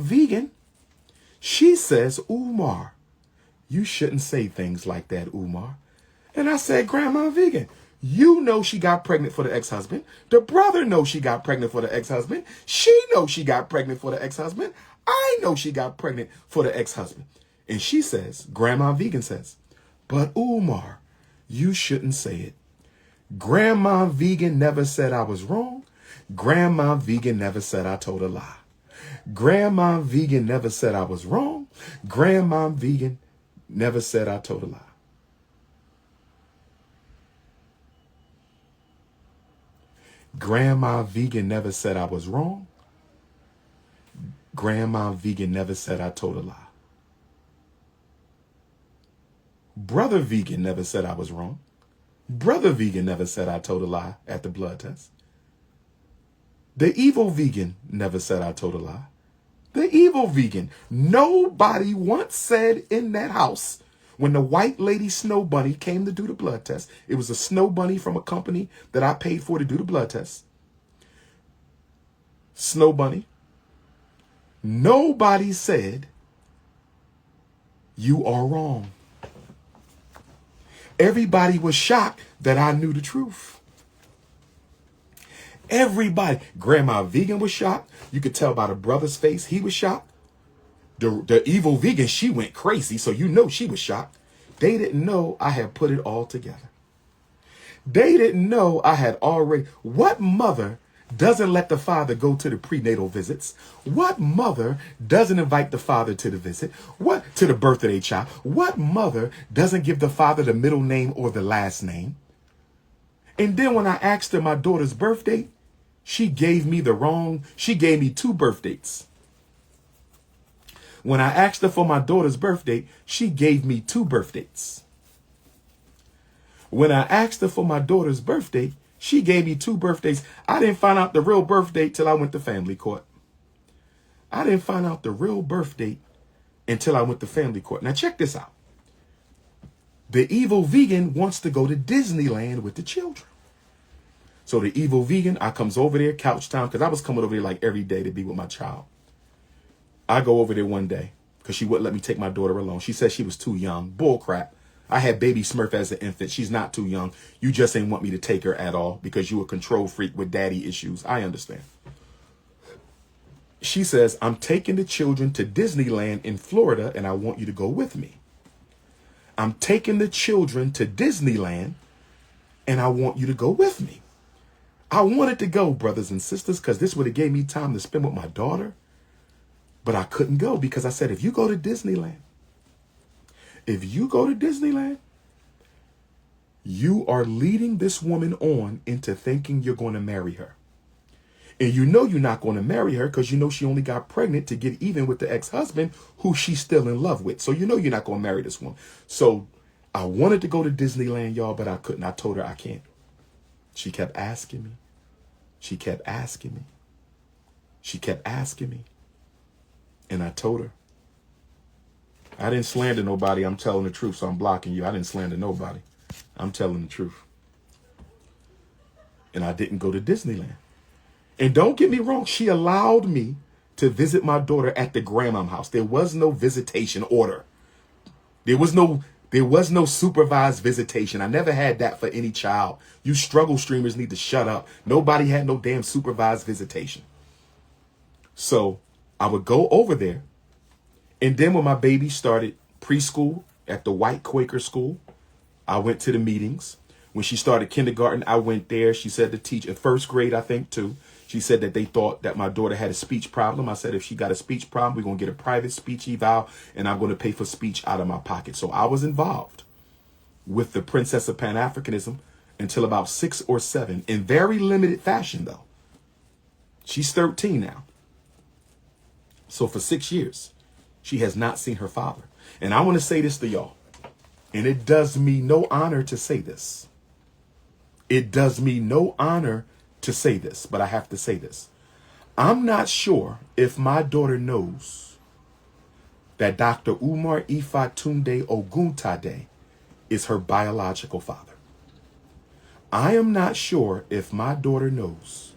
vegan, she says, Umar, you shouldn't say things like that, Umar. And I said, grandma vegan, you know she got pregnant for the ex-husband. The brother knows she got pregnant for the ex-husband. She knows she got pregnant for the ex-husband. I know she got pregnant for the ex-husband. And she says, grandma vegan says, but Umar, you shouldn't say it. Grandma vegan never said I was wrong. Grandma vegan never said I told a lie. Grandma vegan never said I was wrong. Grandma vegan never said I told a lie. Grandma vegan never said I was wrong. Grandma vegan never said I told a lie. Brother vegan never said I was wrong. Brother vegan never said I told a lie at the blood test. The evil vegan never said I told a lie. The evil vegan. Nobody once said in that house when the white lady snow bunny came to do the blood test. It was a snow bunny from a company that I paid for to do the blood test. Snow bunny. Nobody said you are wrong. Everybody was shocked that I knew the truth. Everybody. Grandma vegan was shocked. You could tell by the brother's face, he was shocked. The evil vegan, she went crazy, so you know she was shocked. They didn't know I had put it all together. They didn't know I had already. What mother doesn't let the father go to the prenatal visits? What mother doesn't invite the father to the visit? What to the birth of their child? What mother doesn't give the father the middle name or the last name? And then when I asked her my daughter's birth date, she gave me two birth dates. When I asked her for my daughter's birth date, she gave me 2 birth dates. When I asked her for my daughter's birth date, she gave me 2 birthdays. I didn't find out the real birth date till I went to family court. I didn't find out the real birth date until I went to family court. Now check this out. The evil vegan wants to go to Disneyland with the children. So the evil vegan, I comes over there, couch time, because I was coming over there like every day to be with my child. I go over there one day because she wouldn't let me take my daughter alone. She said she was too young. Bull crap. I had baby Smurf as an infant. She's not too young. You just ain't want me to take her at all because you a control freak with daddy issues. I understand. She says, I'm taking the children to Disneyland in Florida and I want you to go with me. I'm taking the children to Disneyland and I want you to go with me. I wanted to go, brothers and sisters, because this would have gave me time to spend with my daughter. But I couldn't go because I said, if you go to Disneyland, you are leading this woman on into thinking you're going to marry her. And you know you're not going to marry her because you know she only got pregnant to get even with the ex-husband who she's still in love with. So you know you're not going to marry this woman. So I wanted to go to Disneyland, y'all, but I couldn't. I told her I can't. She kept asking me. She kept asking me. She kept asking me. And I told her, I didn't slander nobody. I'm telling the truth, so I'm blocking you. I didn't slander nobody. I'm telling the truth. And I didn't go to Disneyland. And don't get me wrong, she allowed me to visit my daughter at the grandmom house. There was no visitation order. There was no supervised visitation. I never had that for any child. You struggle streamers need to shut up. Nobody had no damn supervised visitation. So I would go over there. And then when my baby started preschool at the white Quaker school, I went to the meetings. When she started kindergarten, I went there. She said the teacher, in first grade, I think, too. She said that they thought that my daughter had a speech problem. I said, if she got a speech problem, we're going to get a private speech eval, and I'm going to pay for speech out of my pocket. So I was involved with the Princess of Pan-Africanism until about 6 or 7, in very limited fashion, though. She's 13 now. So for 6 years, she has not seen her father. And I want to say this to y'all, and it does me no honor to say this. It does me no honor to say this, but I have to say this. I'm not sure if my daughter knows that Dr. Umar Ifatunde Oguntade is her biological father. I am not sure if my daughter knows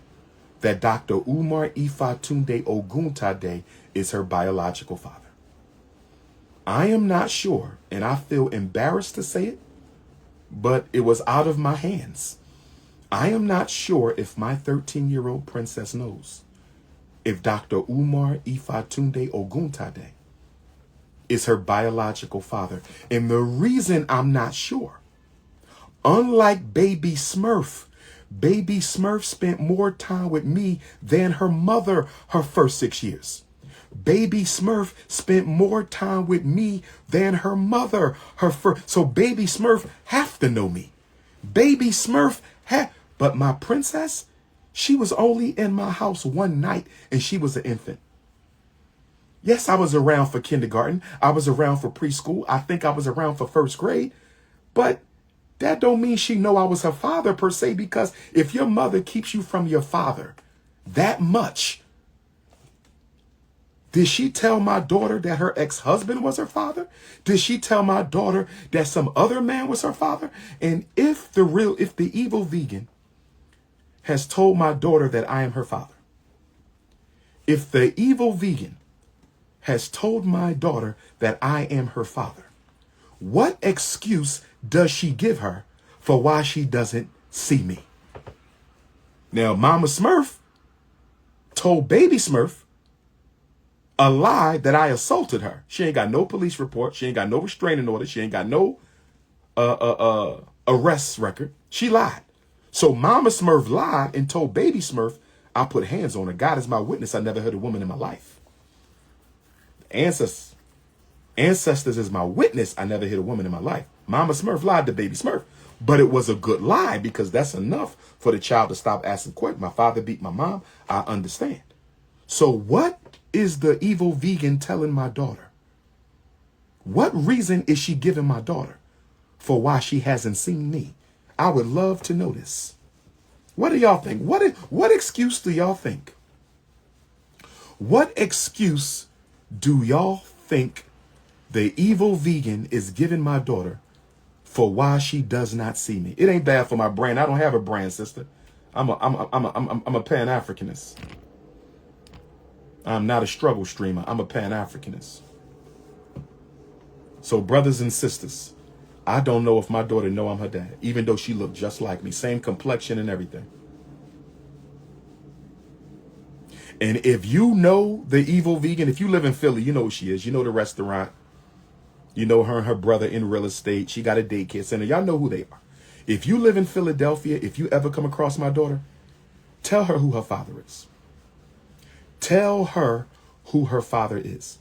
that Dr. Umar Ifatunde Oguntade is her biological father. I am not sure, and I feel embarrassed to say it, but it was out of my hands. I am not sure if my 13-year-old princess knows if Dr. Umar Ifatunde Oguntade is her biological father. And the reason I'm not sure, unlike baby Smurf spent more time with me than her mother her first 6 years. Baby Smurf spent more time with me than her mother her first. So baby Smurf have to know me. Baby Smurf but my princess, she was only in my house one night and she was an infant. Yes, I was around for kindergarten. I was around for preschool. I think I was around for first grade. But that don't mean she know I was her father per se, because if your mother keeps you from your father that much, did she tell my daughter that her ex-husband was her father? Did she tell my daughter that some other man was her father? And if the evil vegan has told my daughter that I am her father, if the evil vegan has told my daughter that I am her father, what excuse does she give her for why she doesn't see me? Now, Mama Smurf told baby Smurf a lie that I assaulted her. She ain't got no police report. She ain't got no restraining order. She ain't got no arrest record. She lied. So Mama Smurf lied and told baby Smurf, I put hands on her. God is my witness. I never hurt a woman in my life. Ancestors is my witness. I never hit a woman in my life. Mama Smurf lied to baby Smurf. But it was a good lie because that's enough for the child to stop asking questions. My father beat my mom. I understand. So what is the evil vegan telling my daughter? What reason is she giving my daughter for why she hasn't seen me? I would love to know this. What do y'all think? What excuse do y'all think? What excuse do y'all think the evil vegan is giving my daughter for why she does not see me? It ain't bad for my brand. I don't have a brand, sister. I'm a Pan-Africanist. I'm not a struggle streamer. I'm a Pan-Africanist. So brothers and sisters, I don't know if my daughter know I'm her dad, even though she looked just like me, same complexion and everything. And if you know the evil vegan, if you live in Philly, you know who she is. You know the restaurant. You know her and her brother in real estate. She got a daycare center. Y'all know who they are. If you live in Philadelphia, if you ever come across my daughter, tell her who her father is. Tell her who her father is.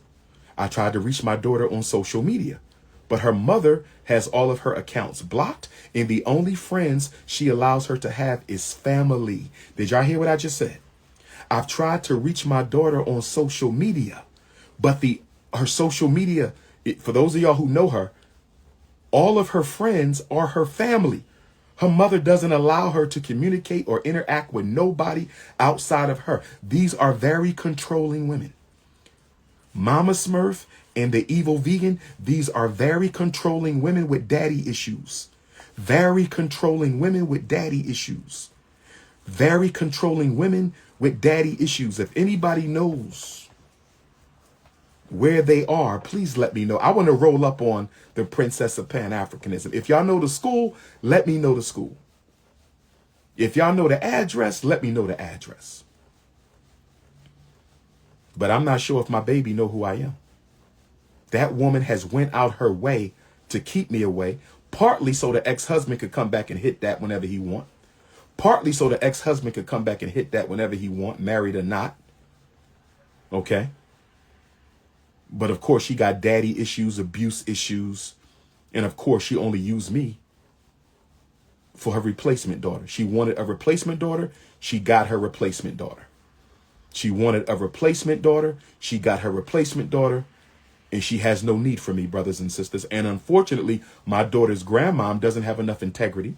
I tried to reach my daughter on social media, but her mother has all of her accounts blocked, and the only friends she allows her to have is family. Did y'all hear what I just said? I've tried to reach my daughter on social media, but her social media, for those of y'all who know her, all of her friends are her family. Her mother doesn't allow her to communicate or interact with nobody outside of her. These are very controlling women. Mama Smurf and the evil vegan, these are very controlling women with daddy issues. Very controlling women with daddy issues. Very controlling women with daddy issues. If anybody knows where they are, please let me know. I want to roll up on the Princess of Pan-Africanism. If y'all know the school, let me know the school. If y'all know the address, let me know the address. But I'm not sure if my baby know who I am. That woman has went out her way to keep me away, partly so the ex-husband could come back and hit that whenever he want. Partly so the ex-husband could come back and hit that whenever he want, married or not. Okay? But of course, she got daddy issues, abuse issues. And of course, she only used me for her replacement daughter. She wanted a replacement daughter. She got her replacement daughter. She wanted a replacement daughter. She got her replacement daughter. And she has no need for me, brothers and sisters. And unfortunately, my daughter's grandmom doesn't have enough integrity.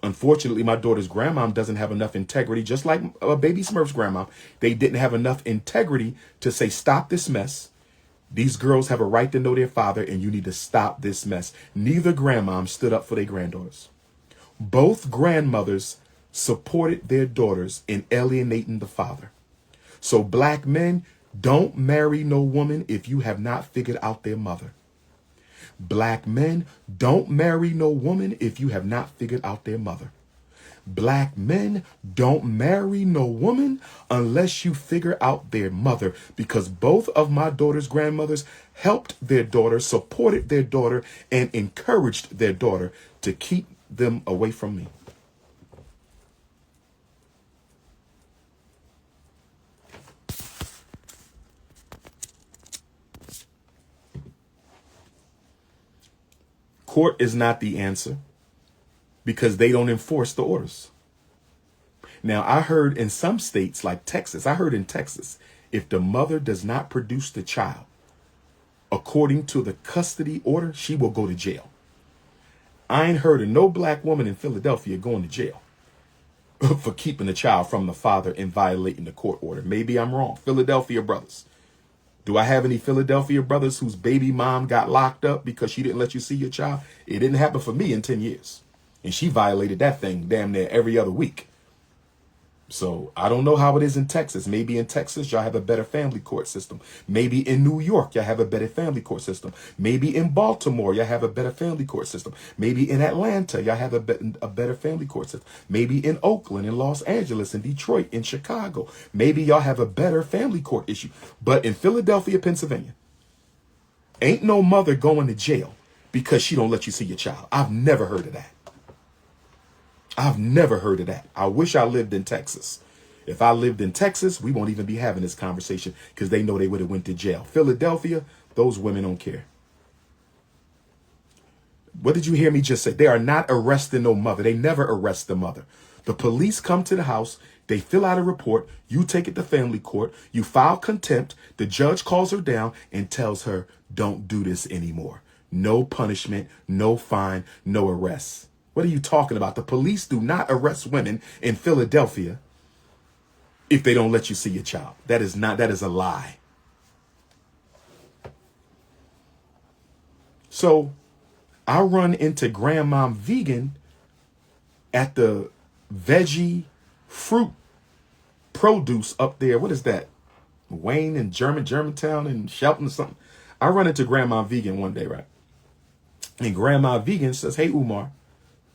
Unfortunately, my daughter's grandmom doesn't have enough integrity, just like baby Smurf's grandma. They didn't have enough integrity to say, stop this mess. These girls have a right to know their father, and you need to stop this mess. Neither grandmom stood up for their granddaughters. Both grandmothers supported their daughters in alienating the father. So black men, don't marry no woman if you have not figured out their mother. Black men, don't marry no woman if you have not figured out their mother. Black men, don't marry no woman unless you figure out their mother, because both of my daughter's grandmothers helped their daughter, supported their daughter, and encouraged their daughter to keep them away from me. Court is not the answer because they don't enforce the orders. Now, I heard in some states like Texas, I heard in Texas, if the mother does not produce the child according to the custody order, she will go to jail. I ain't heard of no black woman in Philadelphia going to jail for keeping the child from the father and violating the court order. Maybe I'm wrong. Philadelphia brothers. Do I have any Philadelphia brothers whose baby mom got locked up because she didn't let you see your child? It didn't happen for me in 10 years. And she violated that thing damn near every other week. So I don't know how it is in Texas. Maybe in Texas, y'all have a better family court system. Maybe in New York, y'all have a better family court system. Maybe in Baltimore, y'all have a better family court system. Maybe in Atlanta, y'all have a better family court system. Maybe in Oakland, in Los Angeles, in Detroit, in Chicago. Maybe y'all have a better family court issue. But in Philadelphia, Pennsylvania, ain't no mother going to jail because she don't let you see your child. I've never heard of that. I've never heard of that. I wish I lived in Texas. If I lived in Texas, we won't even be having this conversation because they know they would have went to jail. Philadelphia, those women don't care. What did you hear me just say? They are not arresting no mother. They never arrest the mother. The police come to the house. They fill out a report. You take it to family court. You file contempt. The judge calls her down and tells her, don't do this anymore. No punishment, no fine, no arrest. What are you talking about? The police do not arrest women in Philadelphia if they don't let you see your child. That is a lie. So I run into Grandmom Vegan at the veggie fruit produce up there. What is that? Wayne and Germantown and Shelton or something. I run into Grandmom Vegan one day, right? And Grandma Vegan says, hey, Umar.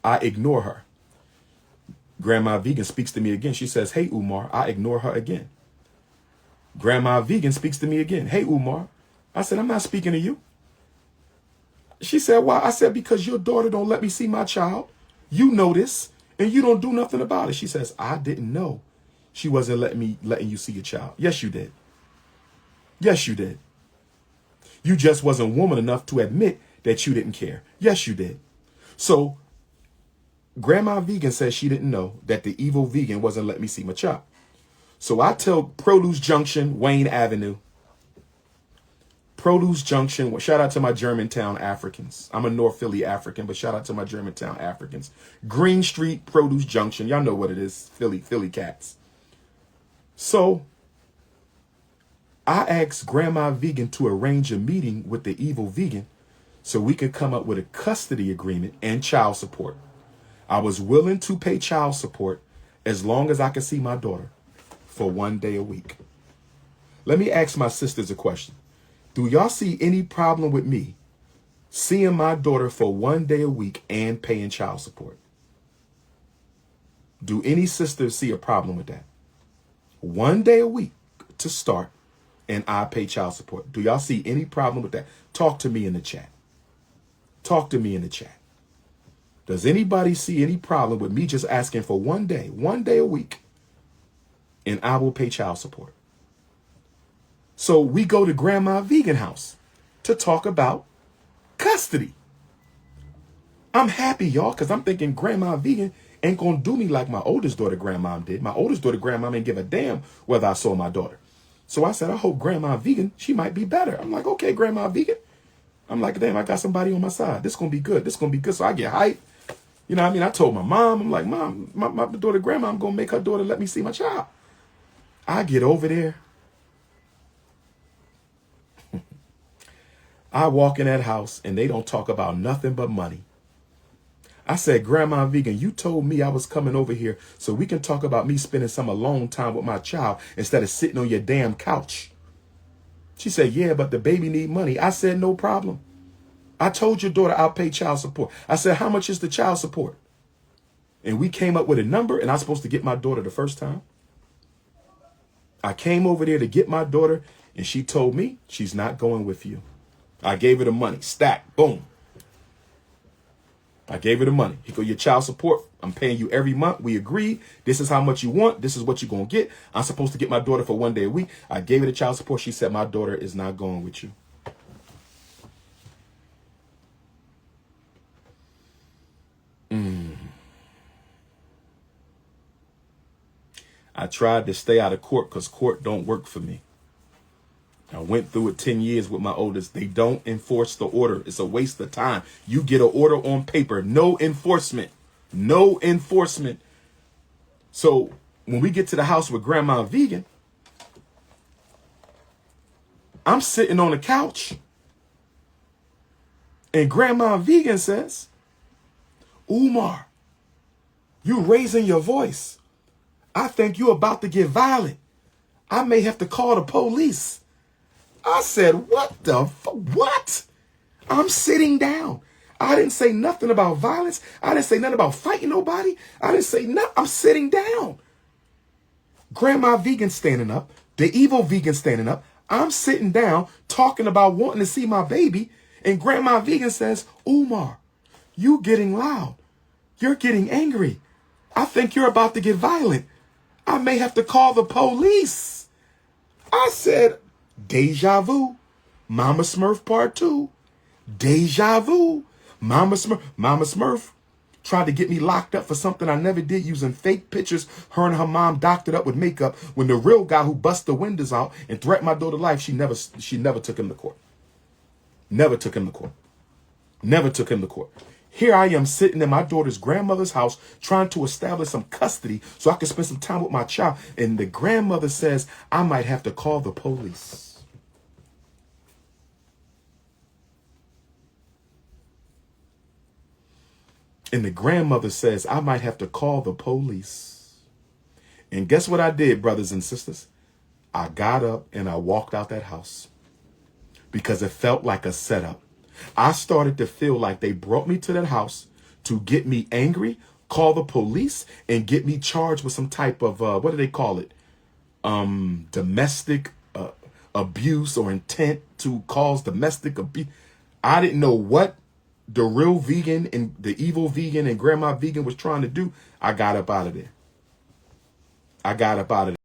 I ignore her. Grandma Vegan speaks to me again. She says, hey, Umar. I ignore her again. Grandma Vegan speaks to me again. Hey, Umar. I said, I'm not speaking to you. She said, why? I said, because your daughter don't let me see my child. You know this, and you don't do nothing about it. She says, I didn't know she wasn't letting you see your child. Yes, you did. Yes, you did. You just wasn't woman enough to admit that you didn't care. Yes, you did. So Grandma Vegan says she didn't know that the evil vegan wasn't letting me see my child. So I tell Produce Junction, Wayne Avenue, Produce Junction. Shout out to my Germantown Africans. I'm a North Philly African, but shout out to my Germantown Africans. Green Street, Produce Junction. Y'all know what it is. Philly cats. So I asked Grandma Vegan to arrange a meeting with the evil vegan so we could come up with a custody agreement and child support. I was willing to pay child support as long as I could see my daughter for 1 day a week. Let me ask my sisters a question. Do y'all see any problem with me seeing my daughter for 1 day a week and paying child support? Do any sisters see a problem with that? 1 day a week to start, and I pay child support. Do y'all see any problem with that? Talk to me in the chat. Talk to me in the chat. Does anybody see any problem with me just asking for 1 day a week, and I will pay child support? So we go to Grandma Vegan house to talk about custody. I'm happy, y'all, because I'm thinking Grandma Vegan ain't going to do me like my oldest daughter Grandma did. My oldest daughter Grandma didn't give a damn whether I saw my daughter. So I said, I hope Grandma Vegan, she might be better. I'm like, okay, Grandma Vegan. I'm like, damn, I got somebody on my side. This going to be good. This going to be good. So I get hyped. You know what I mean? I told my mom, I'm like, Mom, my daughter Grandma, I'm going to make her daughter let me see my child. I get over there. I walk in that house and they don't talk about nothing but money. I said, Grandma Vegan, you told me I was coming over here so we can talk about me spending some alone time with my child instead of sitting on your damn couch. She said, yeah, but the baby need money. I said, no problem. I told your daughter I'll pay child support. I said, how much is the child support? And we came up with a number, and I was supposed to get my daughter the first time. I came over there to get my daughter, and she told me she's not going with you. I gave her the money. Stack. Boom. I gave her the money. He go, your child support, I'm paying you every month. We agreed. This is how much you want. This is what you're going to get. I'm supposed to get my daughter for 1 day a week. I gave her the child support. She said, my daughter is not going with you. I tried to stay out of court because court don't work for me. I went through it 10 years with my oldest. They don't enforce the order. It's a waste of time. You get an order on paper. No enforcement. No enforcement. So when we get to the house with Grandma Vegan, I'm sitting on the couch. And Grandma Vegan says, Umar, you raising your voice. I think you're about to get violent. I may have to call the police. I said, what? I'm sitting down. I didn't say nothing about violence. I didn't say nothing about fighting nobody. I didn't say nothing. I'm sitting down. Grandma Vegan standing up. The evil vegan standing up. I'm sitting down talking about wanting to see my baby. And Grandma Vegan says, Umar, you getting loud. You're getting angry. I think you're about to get violent. I may have to call the police. I said, deja vu. Mama Smurf part 2. Deja vu. Mama Smurf tried to get me locked up for something I never did, using fake pictures her and her mom doctored up with makeup, when the real guy who bust the windows out and threatened my daughter's life, she never took him to court. Never took him to court. Never took him to court. Here I am sitting in my daughter's grandmother's house trying to establish some custody so I can spend some time with my child. And the grandmother says I might have to call the police. And the grandmother says I might have to call the police. And guess what I did, brothers and sisters? I got up and I walked out that house because it felt like a setup. I started to feel like they brought me to that house to get me angry, call the police, and get me charged with some type of, what do they call it? Domestic abuse or intent to cause domestic abuse. I didn't know what the real vegan and the evil vegan and grandma vegan was trying to do. I got up out of there.